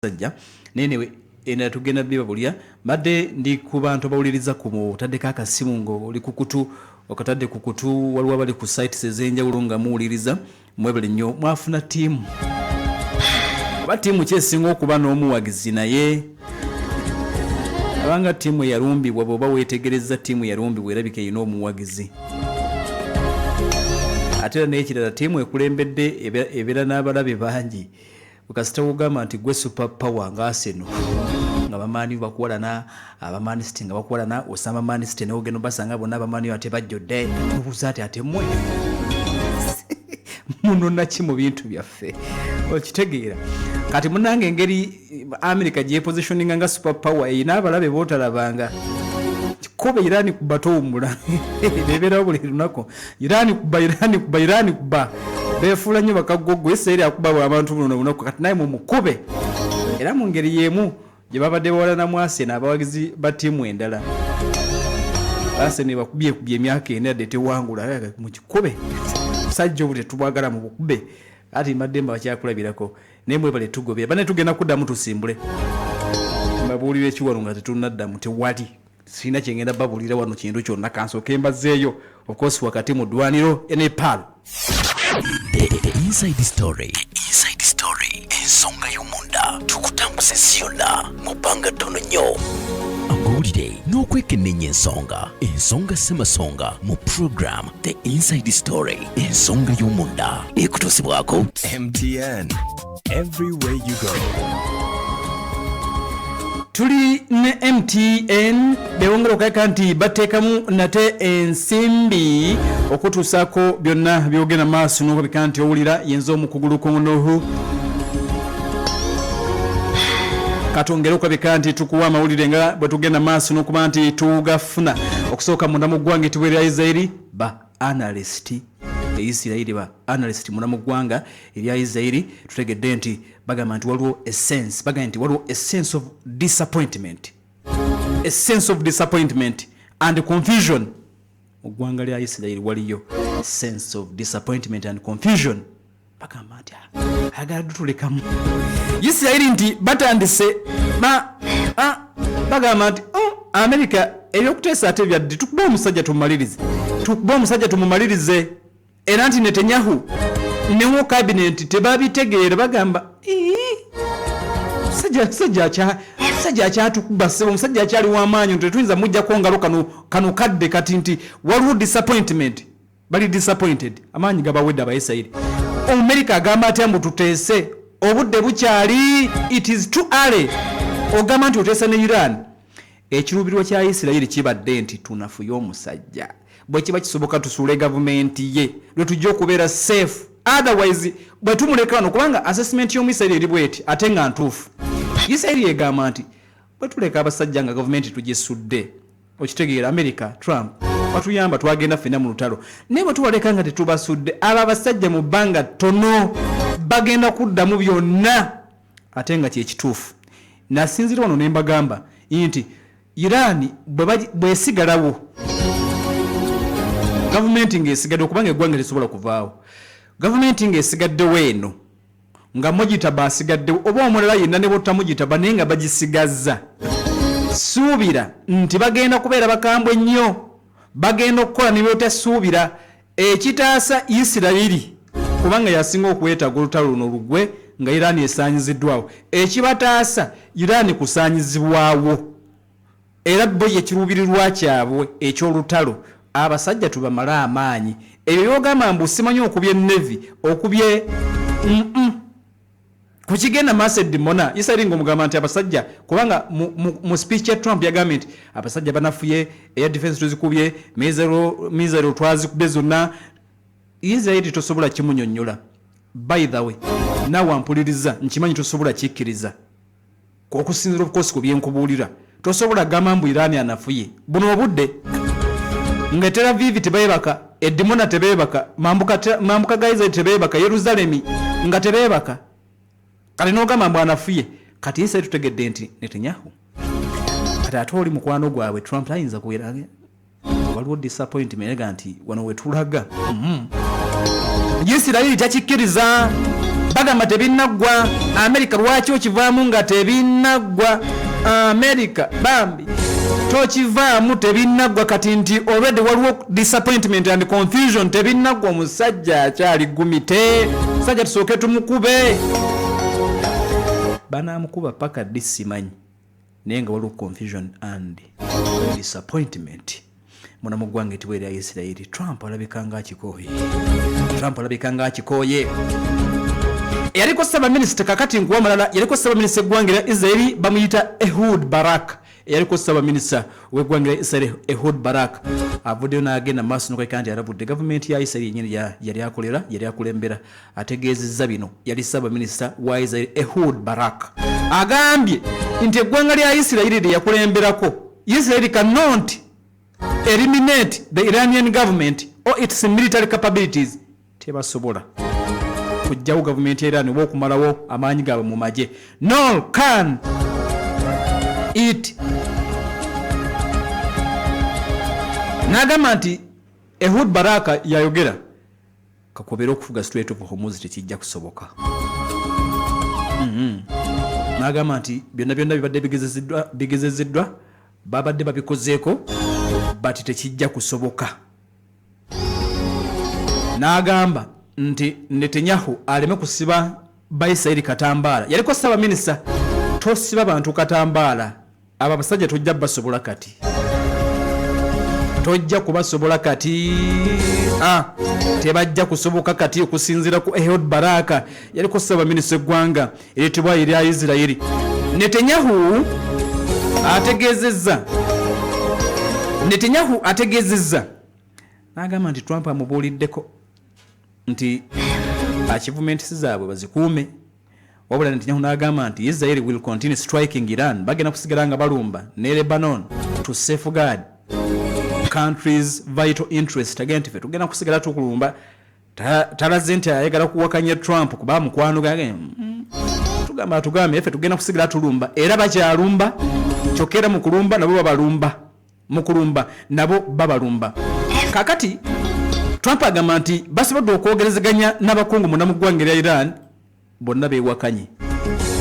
sajja nene ena tugenda bibabulya badde ndi ku bantu bawuliriza ku mutaddeko akasimu ngo oli kukutu okatadde kukutu waliwo abali ku sites ezenjawulo nga muwuliriza mwebale nnyo mwafuna tiimu aba tiimu kyesinga okuba n'omuwagizi naye abanga tiimu yalumbibwa bw'oba weetegereza tiimu yalumbibwa erabika erina omuwagizi ate era n'ekirala tiimu ekulembedde ebeera n'abalabe bangi kasita kugamba nti gwe super power nga Arsenal nga bamaani bakuwalana abamaani City nga bakuwalana osamba maani City ne ogenda basanga bonna abamaani ate bajjodde obuuza ate mmwe muno naki mu bintu byaffe okitegeera kati munange engeri America gye positioning nga super power erina abalabe bootalabanga kobe Irani kuba towumula bebeerawo buli lunaku Irani kuba befuula nnyo bakagogo Israeli akuba abantu buno bunaku kati naye mumukube era mu ngeri yemu gye babadde bawalanamu Arsenal abawagizi ba ttiimu endala Arsenal bakubye emyaka ena yadde tewangula mu kikube sajja obuli tetubwagala mu bukube ati Mademba bakyakulabirako naye mwebale tugobera bane tugenda kuddamu tusimbule babuulira ekiwalo nga tetunaddamu tewali sina kyengenda babulira wano kintu kyonna kansooka embazeeyo of course wakati mu ddwaniro Nepal. The inside story. Ensonga y'omunda tukutambuze siyonna mu bbanga ttono nnyo. Amawulire n'okwekenneenya ensonga ssemasonga mu program The Inside Story ensonga y'omunda ekutuusibwako MTN everywhere you go. Tuli ne MTN bewongera okayaka nti bateekamu nate ensimbi okutuusaako byonna byogenda maaso n'okabika nti owulira yenza omukugulu konohu katongera okabika nti tukuwa amawulire nga bwe tugenda maaso n'okuba nti tugafuna okusooka munda mu ggwanga etibwa erya Israeli ba analyst Isiraeli ba analyst muna mu ggwanga erya Israeli tutegedde nti bagamba nti waliwo a sense of disappointment and confusion mu ggwanga lya Israeli waliyo a sense of disappointment and confusion bagamba nti agala tutulekamu Isiraeli nti batandise bagamba nti America ebyokuteesa ate byadde tukuba omusajja tumumalirize era nti Netanyahu newo cabinet tebabitegeera bagamba sajja akyatukuba ssebo omusajja akyali w'amaanyi tetuyinza mujjako ngalo kano kadde kati nti waliwo disappointment bali disappointed amaanyi gabawedde abaisirairi America agamba atya mbu tuteese obudde bukyali it is too early ogamba nti oteesa ne Iran ekirubirwa kya Isirairi kibadde nti tunafuye omusajja bwe kiba kisoboka tusuule gavumenti ye lwe tujja okubeera safe otherwise bwe tumuleka wano kubanga assessment y'Omusirairi eri bweti ate nga ntuufu Isirairi egamba nti bwe tuleka abasajja nga gavumenti tugisudde okitegeera America Trump batuyamba twagenda ffenna mu lutalo naye bwe tubaleka nga tetubasudde abo abasajja mu bbanga ttono bagenda kuddamu byonna ate nga kyekituufu nasinzira wano ne mbagamba nti Iran bwesigalawo gavumenti ng'esigadde okubanga eggwanga tesobola kuvaawo gavumenti ng'esigaddewo eno nga mugitaba asigaddewo oba omulala yenna ne botamugitaba naye nga bagisigazza suubira nti bagenda kubeera bakambwe nnyo bagenda okukola ne byotasuubira ekitaasa Isirairi kubanga yasinga okuwetaaga olutalo luno lugwe nga Iran esaanyiziddwawo ekibataasa Iran kusaanyizibwawo era bo yekiruubirirwa kyabwe eky'olutalo abasajja tubamala amaanyi ebyo byogamba mbu simanyi okubye Navy okubye kukigenda Mased Mona Israeli ng'omugamba nti abasajja kubanga mu speech ya Trump yagambye nti abasajja banafuye air defense tuzikubye mizero twazikubye zonna Israeli tosobola kimunyonnyola by the way nawe ampuliriza nkimanyi tosobola kikkiriza okusinzira obukosi ku byenkubuulira tosobola gamba mbu Iran anafuye buno obudde nga Tel Aviv tebeebaka Edimona tebeebaka mambuka Gaza tebeebaka Yeruzalemi nga tebeebaka kati n'ogamba mbu anafuye kati Israeli tutegedde nti Netanyahu kati ate oli mukwano gwabwe Trump tayinza kuweraga waliwo disappointment ega nti wano wetulaga Isiraeli takikkiriza bagamba tebinnagwa. America lwaki okivaamu nga tebinnagwa? America bambi tokivaamu tebinnagwa kati nti already waliwo disappointment and confusion tebinnagwa. Omusajja akyali gumite. Musajja tusooke tumukube. Banaamukuba paka disimanyi naye nga waliwo confusion and disappointment. Muna mu ggwanga etibwa erya Isirairi Trump alabika nga akikooye. Yaliko Ssaabaminisita kakati nkuwa malala, yaliko Ssaabaminisita eggwanga erya Isirairi bamuyita Ehud Barak. Yaliko Ssaabaminisita w'eggwanga erya Isirairi Ehud Barak avuddeyo n'agenda maaso n'okweka nti alabudde gavumenti ya Isirairi yennyini yali akulembera. Ategeezezza bino yali Ssaabaminisita wa Isirairi Ehud Barak agambye nti eggwanga lya Isirairi lye yakulemberako Isirairi cannot eliminate the Iranian government or its military capabilities. Tebasobola kujjawo gavumenti ya Iran oba okumalawo amaanyi gaabwe mu magye. Nor can it. N'agamba nti Ehud Baraka yayogera kakobera okufuga Strait of Hormuz tekijja kusoboka. N'agamba nti byonna bibadde bigezezeddwa babadde babikozeeko but tekijja kusoboka. N'agamba nti Netanyahu aleme kusiba Bayisirairi katambaala. Yaliko Ssaabaminisita tosiba bantu katambaala. Abo abasajja tojja basobola kati. Tojja kubasobola kati. Tebajja kusoboka kati okusinziira ku Ehud Baraka. Yaliko Ssaabaminisita eggwanga eryitibwa erya Isirairi. Netanyahu ategeezezza n'agamba nti Trump amubuuliddeko nti achievements zaabwe bazikuume. Wabula Netanyahu n'agamba nti Israel will continue striking Iran. Bagenda kusigala nga balumba ne Lebanon to safeguard countries vital interest. Again tife tugenda kusigala tukulumba. Talaze nti ayagala kuwakanya Trump kuba mukwano gage. Tugambe efe tugenda kusigala tulumba era bakyalumba kyokera mu kulumba nabo babalumba. Mukulumba nabo babalumba. Kakati Trump agamba nti basobodde okwogerezeganya n'abakungu mu ggwanga lya Iran bonna beewakanye.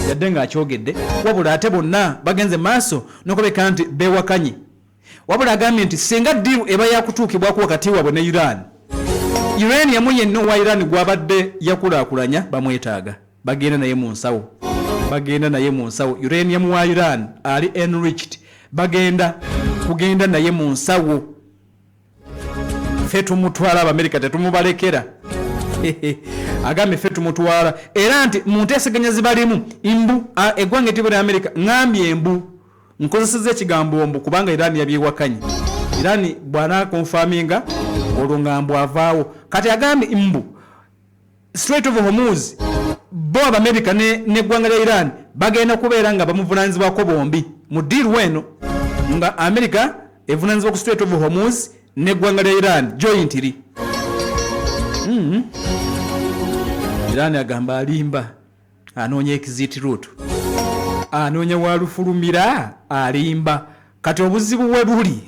Yadde nga akyogedde wabula ate bonna bagenze maaso n'okubeka nti beewakanye. Wabula agambye nti singa ddiiru eba yakutuukibwako wakati waabwe ne Iran, uranium yenna owa Iran gwabadde yakulaakulanya bamwetaaga. Bagenda naye mu nsawo. Uranium wa Iran ali enriched. Kugenda naye mu nsawo. Ffe tumutwala Abamerika tetumubalekera. Agambe ffe tumutwala. Era nti mu nteeseganya zibalimu imbu eggwanga etibwa lya Amerika ngambye embu. Nkozesezza ekigambo mbu kubanga Iran yabyewakanye. Iran bwana konfaminga olwo ngambo avaawo. Kati agambe imbu Strait of Hormuz bo Abamerika n'eggwanga lya Iran bagenda kubeera nga bamuvunaanyizibwako bombi mu deal weno nga America evunaanyizibwa ku Strait of Hormuz n'eggwanga lya Iran jointly. Iran agamba alimba anoonya exit route, anoonya walufulumira alimba. Kati obuzibu we buli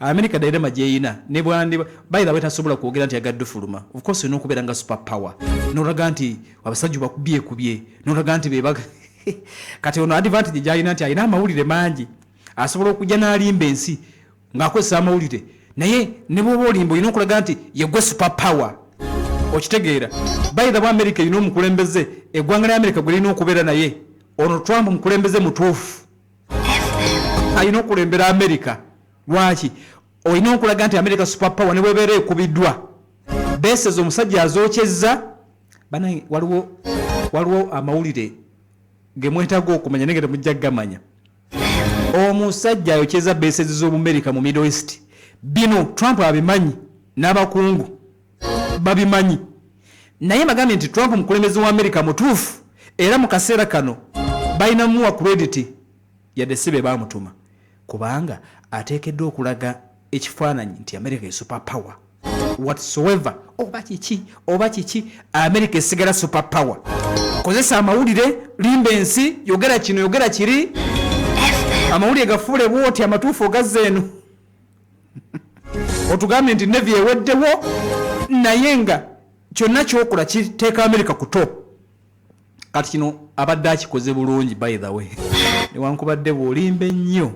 America daire majeyina ne bwandi bayira betasobola kwogera nti agadde fuluma. Of course ino kubeera nga super power n'olaga nti abasajja bakubye n'olaga nti bebaga kati ono advantage gyayina nti ayina amawulire mangi asobola okujja n'alimba ensi ng'akozesa amawulire naye ne bw'oba olimba olina okulaga nti yegwe super power. Okitegeera bayira bwa America ino omukulembeze eggwanga lya America gwelina okubeera naye ono Trump mukulembeze mutuufu ayina okulembera America. Lwaki olina okulaga nti America super power ne bwebeera ekubiddwa bases omusajja azookyezza bana. Waliwo amawulire gemwetaaga okumanya nenge temujja gamanya. Omusajja ayokyeza bases z'Obumerika mu Middle East bino Trump abimanyi n'abakungu babimanyi naye bagambye nti Trump mukulembeze wa America mutuufu era mu kaseera kano balinamuwa credit yadde sibe baamutuma kubanga ateekeddwa okulaga ekifaananyi nti America ye super power whatsoever. Oba kiki America esigala super power. Kozesa amawulire limba ensi yogera kino yogera kiri amawulire gafuule bwoti amatuufu ogazza eno otugambye nti Navy eweddewo naye nga kyonna kyokola kiteeka America ku top. kati kino abadde akikoze bulungi by the way newankubadde bw'olimba ennyo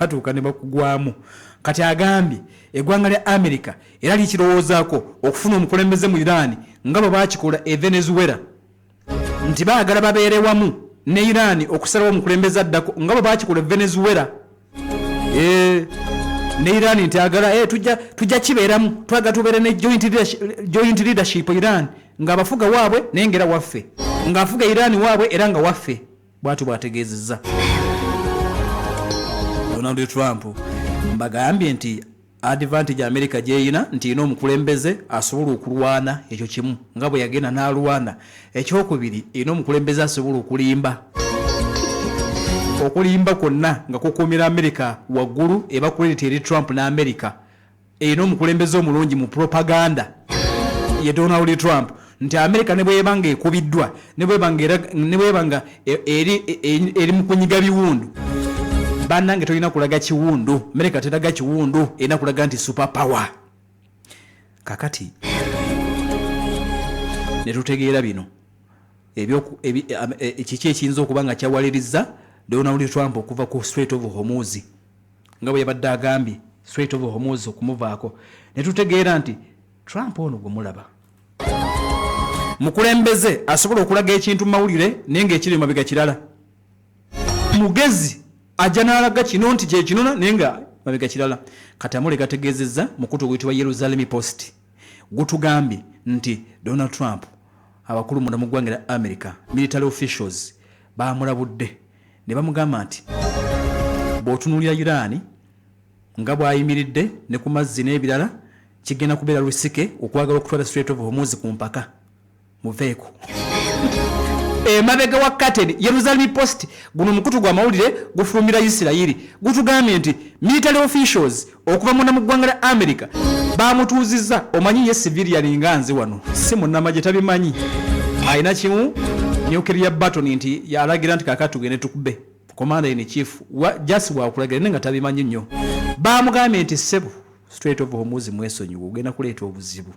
batuuka ne bakugwamu kati agambye eggwanga lya America era likirowoozaako okufuna omukulembeze mu Iran nga bwe baakikola e Venezuela nti baagala babeere wamu ne Iran okusalawo omukulembeze addako nga bwe baakikola e Venezuela ne Iran nti agala tujja kibeeramu twaga tubeere ne joint leadership Iran ng'abafuga waabwe naye ngera waffe ng'afuga Iran waabwe era nga waffe bw'atyo bw'ategeezezza Donald Trump mbagambye nti advantage America gyeyina nti ina omukulembeze asobola okulwana ekyo kimu nga bwe yagenda n'alwana ekyokubiri ina omukulembeze asobola okulimba kwonna nga kukuumira America waggulu eba credit eri Trump ne America ina omukulembeze omulungi mu propaganda ye Donald Trump nti America ne bwebanga ekubiddwa ne bwebanga eri mu kunyiga biwundu bannange tolina kulaga kiwundu America teraga kiwundu erina kulaga nti super power kakati ne tutegeera bino kiki ekiyinza okuba nga kyawaliriza Donald Trump okuva ku Strait of Hormuz nga bwe yabadde agambye Strait of Hormuz okumuvaako ne tutegeera nti Trump ono gwe mulaba mukulembeze asobola okulaga ekintu mu mawulire naye ng'ekiri mu mabega kirala mugezi ajja n'alaga kino nti kye kinona naye nga mabega kirala kati amule gategeezezza mukutu oguyitibwa Jerusalem Post gutugambye nti Donald Trump abakulu munda mu ggwanga lya America military officials baamulabudde ne bamugamba nti bw'otunuulira Iran nga bw'ayimiridde ne ku mazzi n'ebirala kigenda kubeera lusike okwagala okutwala Strait of Hormuz ku mpaka muveeko emabega wa Curtain Jerusalem Post guno mukutu gwa mawulire gufulumira Isirayiri gutugambye nti military officials okuva munda mu ggwanga lya America bamutuuzizza omanyi ye civilian nga nze wano si munnamagye tabimanyi ayina kimu nuclear button nti yalagira nti kakati tugende tukube commander in chief just wakulagira nenga tabimanyi nnyo bamugambye nti sebo Strait of Hormuz mwesonyiwa ogenda kuleeta obuzibu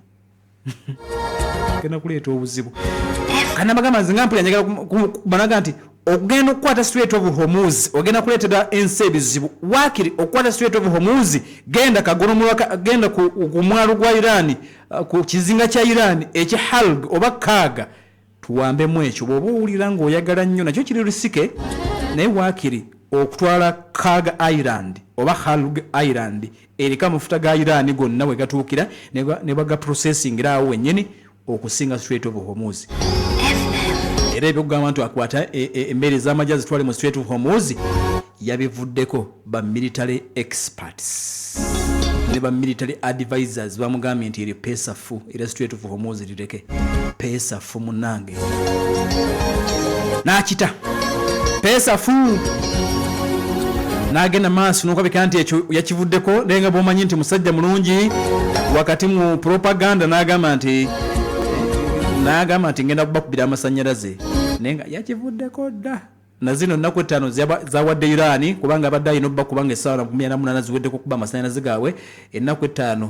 kana magama nzinga mpulira njagala kubanaga nti ogenda okukwata Strait of Hormuz ogenda kuleetera ensi ebizibu wakiri okukwata Strait of Hormuz genda kagolomulaka genda ku mwalo gwa Iran ku kizinga kya Iran ekihalg oba kaga tuwambemu ekyo bw'oba owulira ng'oyagala nnyo nakyo kiri lusike naye wakiri okutwala Kaga Island oba Halg Island erika amafuta ga Iran gonna we gatuukira ne baga processing raawo wennyini okusinga Strait of Hormuz era ebyokugamba nti akwata emmere z'amajja zitwale mu Strait of Hormuz yabivuddeko ba military experts ne ba military advisors bamugambye nti eri pesafu era Strait of Hormuz lireke pesafu munange n'akita pesafu n'agenda maaso n'okabika nti ekyo yakivuddeko naye nga bw'omanyi nti musajja mulungi wakati mu propaganda n'agamba nti ngenda kubakubira amasannyalaze naye nga yakivuddeko dda na zino nnaku 5 zawadde Iran kubanga abadde alina obba kubanga essaawa 48 ziweddeko okuba amasannyalaze gaabwe ennaku 5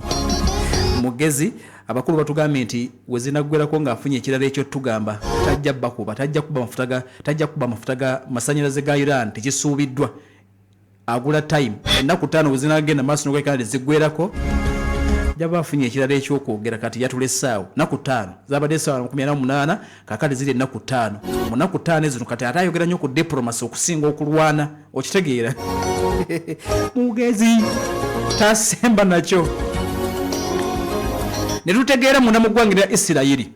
mugezi abakulu batugambye nti we zinaggwerako ng'afunye ekirala ekyo tugamba tajja bakuba tajja kuba amafuta ga masannyalaze ga Iran tekisuubiddwa agula time ennaku 5 we zinagenda maaso n'okwekana ziggwerako jaba afunye ekirala ekyokwogera kati yatula essaawa naku 5 zabadde essaawa 48 kakati ziri ennaku 5 mu naku 5 zino kati ate ayogera nnyo ku diplomacy okusinga okulwana okitegeera mugezi tasemba nakyo ne tutegeera munda mu ggwanga lya Isirayiri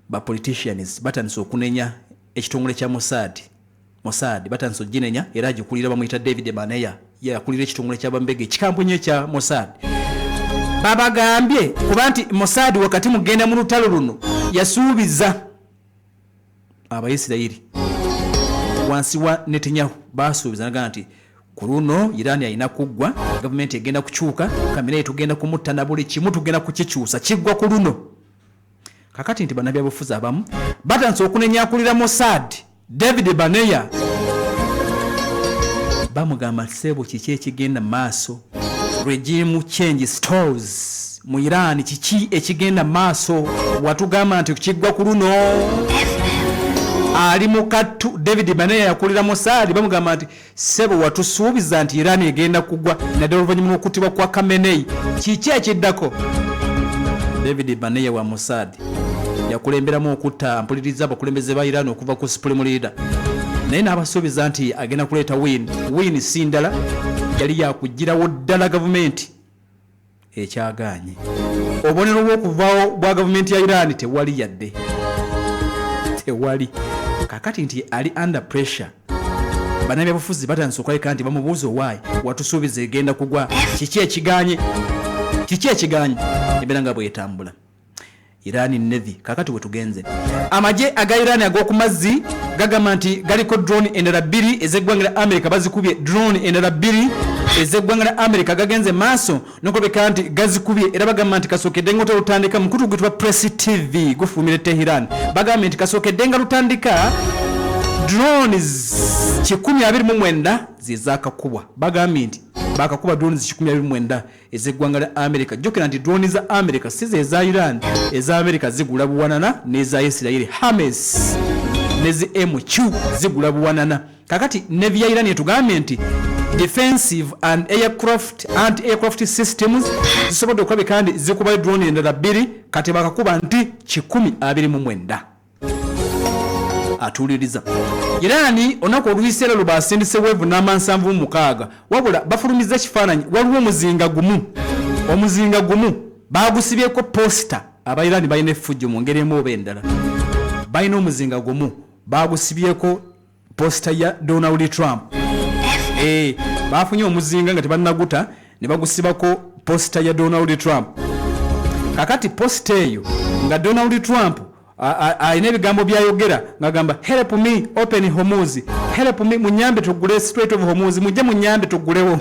ba politicians batandise okunenya ekitongole kya Mossad batandise oginenya era agikulira bamuyita David Baneya yakulira ekitongole ky'abambege ekikampunye ekya Mossad babagambye kuba nti Mossad wakati mugenda mu lutalo luno yasuubiza Abayisirayiri wansi wa Netanyahu basuubiza nagamba nti ku luno Iran alina kuggwa gavumenti egenda kukyuka kamera etugenda kumutta na buli kimu tugenda kukikyusa kiggwa ku luno kakati nti bannabyabufuzi abamu batandise okunenya akulira Mossad David Baneya bamugamba sebo kiki ekigenda maaso regime change stalls mu Iran kiki ekigenda maaso watugamba nti kigwa ku luno ali mukatu David Banea yakulira Mossad bamugamba nti sebo watusuubiza nti Iran egenda kugwa naddala oluvannyuma lw'okuttibwa kwa Khamenei kiki ekiddako David Banea wa Mossad yakulemberamu okutta mpuliriza abakulembeze ba Iran okuva ku supreme leader naye n'abasuubiza nti agenda kuleeta win sindala yali yakugirawo ddala gavumenti ekyagaanye obubonero bw'okuvaawo bwa gavumenti ya Iran tewali yadde tewali kakati nti ali under pressure bannabyabufuzi batandise okulabika nti bamubuuza owaayi watusuubiza egenda kugwa kiki ekiganye embeera nga bwetambula Iran Navy kakati wetugenze amagye aga Iran ag'oku mazzi gagamba nti galiko drone endala 2 ezeggwanga lya America bazikubye drone endala 2 ezeggwanga lya America gagenze maaso nokulabika nti gazikubye era bagamba nti kasookedde nga lutandika mukutu gwetwa Press TV gufuumire Tehran bagamba nti kasookedde nga lutandika drones 129 zizakakubwa bagamba nti bakakuba drones 129 ezeggwanga lya America jokera nti drones za America size eza Iran eza America zigula buwanana n'eza Israel Hamas nezi MQ zigula buwanana kakati Navy ya Iran yetugambye nti defensive and anti-aircraft systems zisobodde okulabika kandi zikuba drone endala 2 kati bakakuba nti 129 atuliriza Irani onako oluyisera lubasindise wevu n'amansanvu mukaaga wabula bafulumiza ekifaananyi waliwo omuzinga gumu bagusibyeko posta abairani balina effujjo mu ngeri emu oba endala balina omuzinga gumu bagusibyeko posta ya Donald Trump bafunye omuzinga nga tebannaguta ne bagusibako posta ya Donald Trump kakati posta eyo nga Donald Trump alina ebigambo byayogera ngagamba help me open Hormuz help me munyambe tugule Strait of Hormuz mujje munyambe tugulewo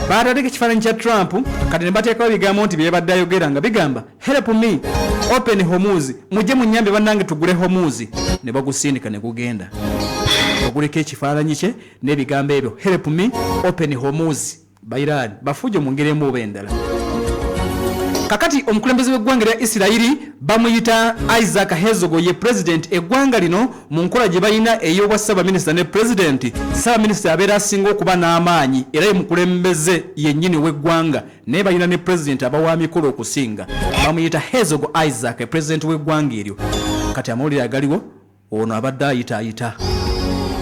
baatadde ekifaananyi kya Trump kati ne bateekawo ebigambo nti byebadde ayogera nga bigamba help me open Hormuz mujje munyambe bannange tugule Hormuz ne bagusindika ne gugenda baguleko ekifaananyi kye n'ebigambo ebyo help me open Hormuz bayirani bafujjo mu ngeri emu oba endala kakati omukulembeze w'eggwanga lya Isirairi bamuyita Isaac Herzog ye president eggwanga lino mu nkola gye balina ey'obwa Ssaabaminisita ne president Ssaabaminisita abeera asinga okuba n'amaanyi era ye mukulembeze yennyini w'eggwanga naye balina ne president abawa mikolo okusinga bamuyita Herzog Isaac president w'eggwanga eryo kati amawulire agaliwo ono abadde ayitaayita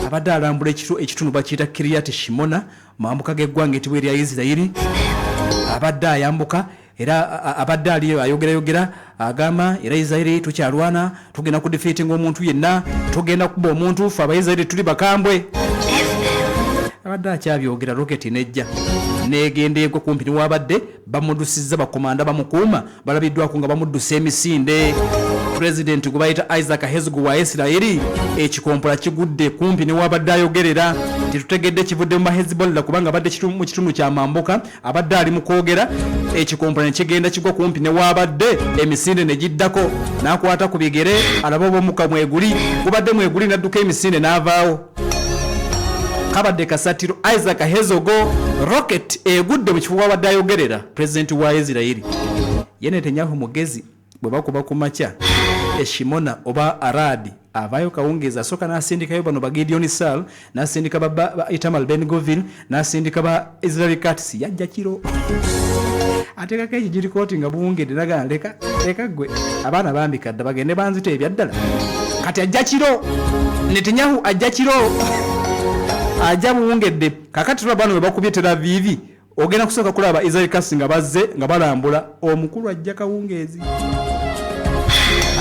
abadde alambula ekitundu bakiyita Kiryat Shimona mambuka g'eggwanga etibwa erya Isirairi abadde ayambuka era abadde aliyo ayogera agamba era Israeli tukyalwana tugenda ku defeating omuntu yenna tugenda kuba omuntu fa abayisraeli tuli bakambwe abadde akyabyogera rocket nejja negendeeko kumpi ni wabadde bamudusizza bakomanda bamukuuma balabiddwako nga bamuddusa emisinde president gwe bayita Isaac Herzog wa Isiraeli ekikompola kigudde kumpi ni wabadde ayogerera titutegedde kivudde mu Hezbollah kubanga abadde mu kitundu kya mambuka abadde ali mu kwogera ekikompola ne kigenda kigwa kumpi ne wabadde emisinde ne giddako n'akwata ku bigere alaba obomuka mweguli gubadde mweguli n'adduka emisinde n'avaawo kabadde kasatiro Isaac Herzog rocket egudde mu kifo wabadde ayogerera president wa Isiraeli ye Netanyahu mugezi bwe bakuba ku makya Shimona oba Aradi avayo kawungeza asoka n'asindikayo bano ba Gideon Sal n'asindika ba Itamar Ben-Gvir n'asindika ba Israel Katz yajja kiro atekako ekigirikooti nga buwungedde nagana leka gwe abaana bambikadde bagende banzita ebyaddala kati ajja kiro Netanyahu ajja kiro ajja buwungedde kakati tulabano bwe bakubye Tel Aviv ogenda kusooka kulaba Israel Katz nga bazze nga balambula omukulu ajja kawungezi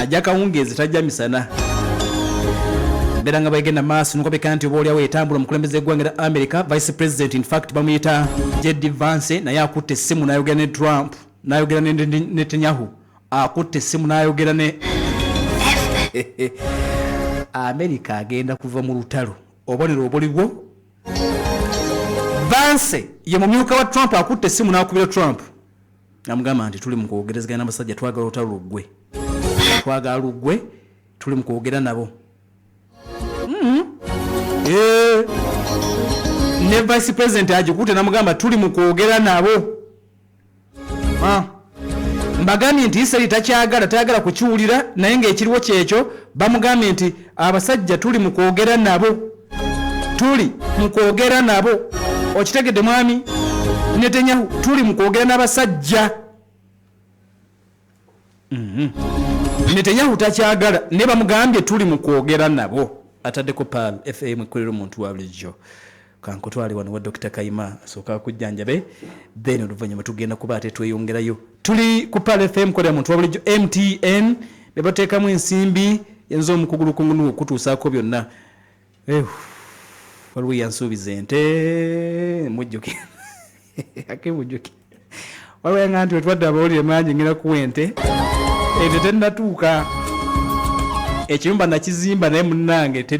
ajja kawungezi tajja misana beranga bagenda maaso nuko bekanti obolyawo etambula mukulembeze eggwanga lya America vice president in fact bamuyita JD Vance naye akutte essimu n'ayogera ne Trump n'ayogera ne Netanyahu akutte essimu n'ayogera ne America agenda kuva mu lutalo obonero obuliwo Vance ye mumyuka wa Trump akutte essimu n'akubira Trump namugamba nti tuli mu kwogerezaganya n'abasajja twagala olutalo luggwe twagala luggwe tuli mu kwogera nabo ne vice president ajikuta namugamba tuli mu kwogera nabo mbagambye nti Israel tayagala kukiwulira naye ng'ekiriwo kyekyo bamugambye nti abasajja tuli mu kwogera nabo okitegedde mwami Netanyahu tuli mu kwogera n'abasajja Netanyahu takyagala ne bamugambye tuli mu kwogera nabo ataddeko Pal FM ekolera omuntu wa bulijjo kankutwale wano wa Dr. Kayima asooka kujjanjabe then oluvannyuma tugenda kuba ate tweyongerayo tuli ku Pal FM kolera omuntu wa bulijjo MTN be bateekamu ensimbi yenza omukugulukungunu okutuusaako byonna waliwo yansuubiza ente mujjuke ake mujjuke waliwo yanga nti wetwadde abawulire mangi ngera kuwa ente tennatuuka ekiyumba nakizimba naye munnange